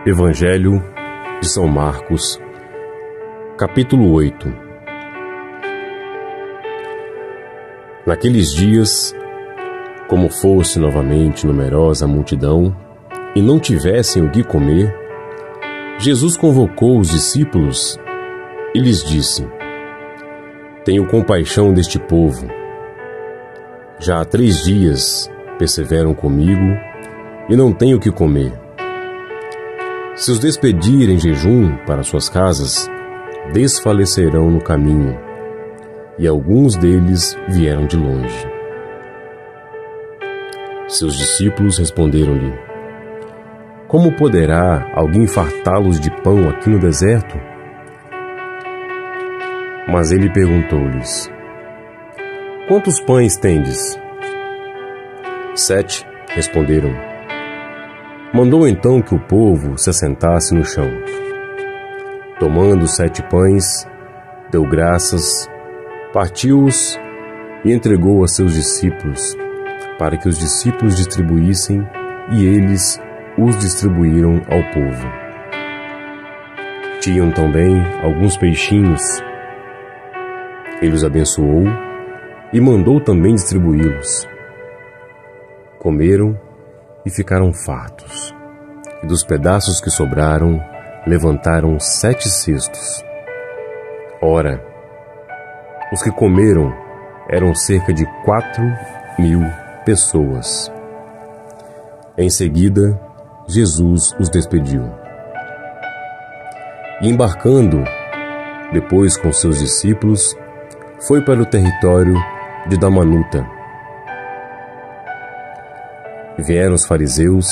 Evangelho de São Marcos, capítulo 8. Naqueles dias, como fosse novamente numerosa a multidão, e não tivessem o que comer, Jesus convocou os discípulos e lhes disse: Tenho compaixão deste povo. Já há 3 dias perseveram comigo e não têm o que comer. Se os despedirem em jejum para suas casas, desfalecerão no caminho, e alguns deles vieram de longe. Seus discípulos responderam-lhe: Como poderá alguém fartá-los de pão aqui no deserto? Mas ele perguntou-lhes: Quantos pães tendes? 7, responderam. Mandou então que o povo se assentasse no chão. Tomando 7 pães, deu graças, partiu-os e entregou a seus discípulos, para que os discípulos distribuíssem, e eles os distribuíram ao povo. Tinham também alguns peixinhos. Ele os abençoou e mandou também distribuí-los. Comeram e ficaram fartos, e dos pedaços que sobraram, levantaram 7 cestos. Ora, os que comeram eram cerca de 4.000 pessoas. Em seguida, Jesus os despediu. E embarcando, depois com seus discípulos, foi para o território de Dalmanuta. Vieram os fariseus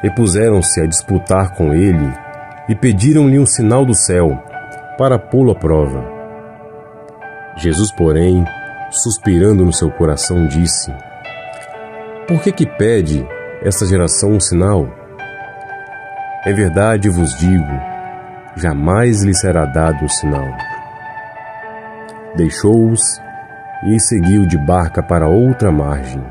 e puseram-se a disputar com ele e pediram-lhe um sinal do céu para pô-lo à prova. Jesus, porém, suspirando no seu coração, disse: Por que pede esta geração um sinal? Em verdade vos digo, jamais lhe será dado um sinal. Deixou-os e seguiu de barca para outra margem.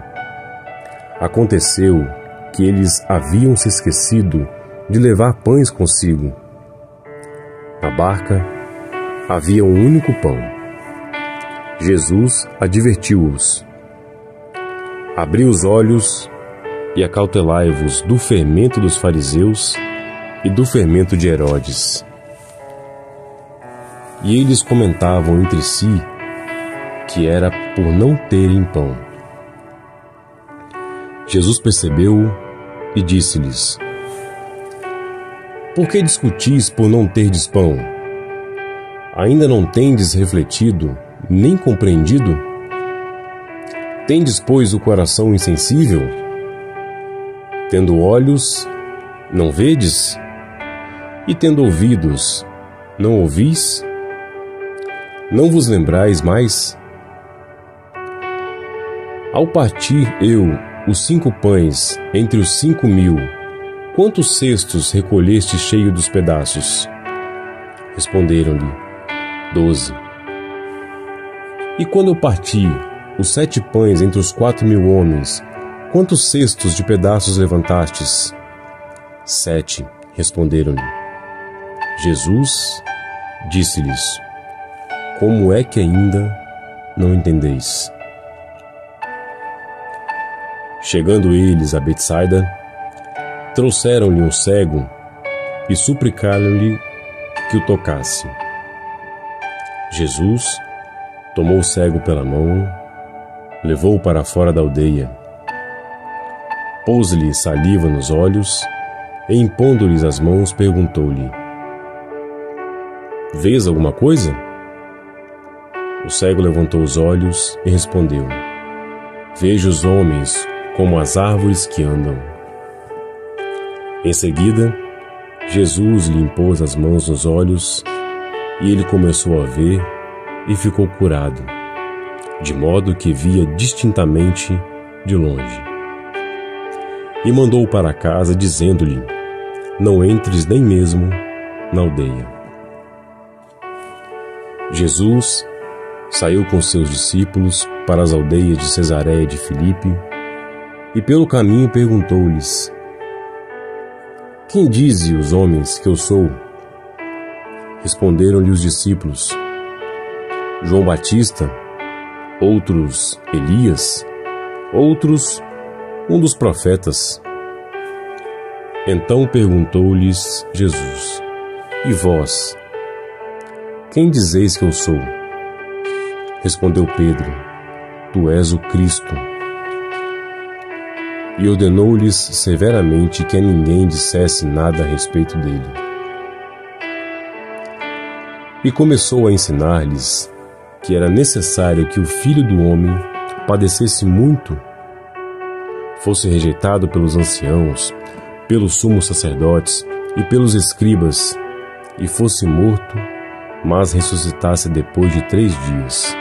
Aconteceu que eles haviam se esquecido de levar pães consigo. Na barca havia um único pão. Jesus advertiu-os: Abri os olhos e acautelai-vos do fermento dos fariseus e do fermento de Herodes. E eles comentavam entre si que era por não terem pão. Jesus percebeu e disse-lhes: Por que discutis por não terdes pão? Ainda não tendes refletido, nem compreendido? Tendes, pois, o coração insensível? Tendo olhos, não vedes? E tendo ouvidos, não ouvis? Não vos lembrais mais? Ao partir eu os 5 pães entre os 5.000, quantos cestos recolheste cheio dos pedaços? Responderam-lhe: 12. E quando eu parti os 7 pães entre os 4.000 homens, quantos cestos de pedaços levantastes? 7, responderam-lhe. Jesus disse-lhes: Como é que ainda não entendeis? Chegando eles a Betsaida, trouxeram-lhe um cego e suplicaram-lhe que o tocasse. Jesus tomou o cego pela mão, levou-o para fora da aldeia, pôs-lhe saliva nos olhos e, impondo-lhes as mãos, perguntou-lhe: Vês alguma coisa? O cego levantou os olhos e respondeu: Vejo os homens como as árvores que andam. Em seguida, Jesus lhe impôs as mãos nos olhos, e ele começou a ver e ficou curado, de modo que via distintamente de longe. E mandou-o para casa, dizendo-lhe: Não entres nem mesmo na aldeia. Jesus saiu com seus discípulos para as aldeias de Cesareia de Filipe, e pelo caminho perguntou-lhes: Quem dize os homens que eu sou? Responderam-lhe os discípulos: João Batista, outros Elias, outros um dos profetas. Então perguntou-lhes Jesus: E vós, quem dizeis que eu sou? Respondeu Pedro: Tu és o Cristo. E ordenou-lhes severamente que a ninguém dissesse nada a respeito dele. E começou a ensinar-lhes que era necessário que o Filho do Homem padecesse muito, fosse rejeitado pelos anciãos, pelos sumos sacerdotes e pelos escribas, e fosse morto, mas ressuscitasse depois de 3 dias.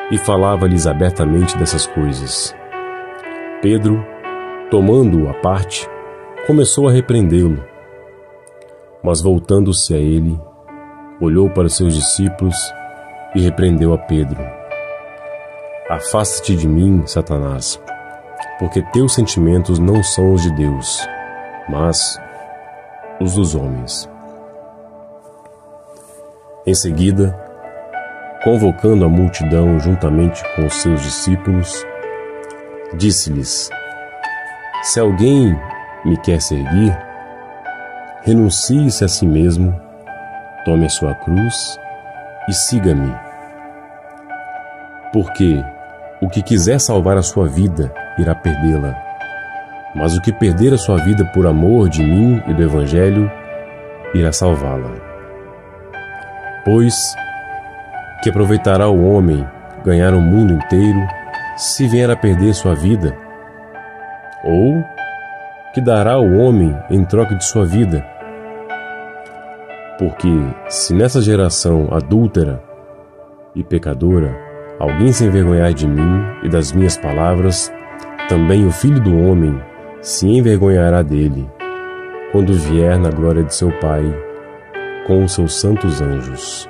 E falava-lhes abertamente dessas coisas. Pedro, tomando-o à parte, começou a repreendê-lo. Mas voltando-se a ele, olhou para os seus discípulos e repreendeu a Pedro: Afasta-te de mim, Satanás, porque teus sentimentos não são os de Deus, mas os dos homens. Em seguida, convocando a multidão juntamente com os seus discípulos, disse-lhes: Se alguém me quer seguir, renuncie-se a si mesmo, tome a sua cruz e siga-me. Porque o que quiser salvar a sua vida irá perdê-la, mas o que perder a sua vida por amor de mim e do Evangelho irá salvá-la. Pois que aproveitará o homem ganhar o mundo inteiro se vier a perder sua vida? Ou que dará o homem em troca de sua vida? Porque se nessa geração adúltera e pecadora alguém se envergonhar de mim e das minhas palavras, também o Filho do Homem se envergonhará dele, quando vier na glória de seu Pai com os seus santos anjos.